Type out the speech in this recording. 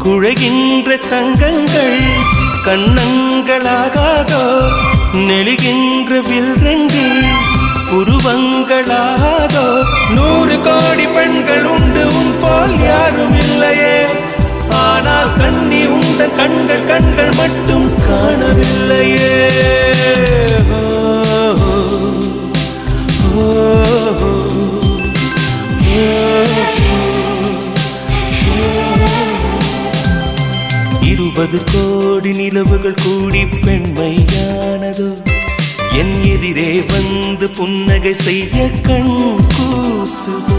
குழைகின்ற தங்கங்கள் கண்ணங்களாகாதோ நெளிகின்ற வில்ரங்கில் புருவங்களாகாதோ 100 கோடி பெண்கள் உண்டு உன் போல் யாரும் இல்லையே ஆனால் கண்ணி உண்ட கண்கள் மட்டும் காணவில்லையே இருபது கோடி நிலவுகள் கூடி பெண்மையானதோ என் எதிரே வந்து புன்னகை செய்ய கண் கூசுதோ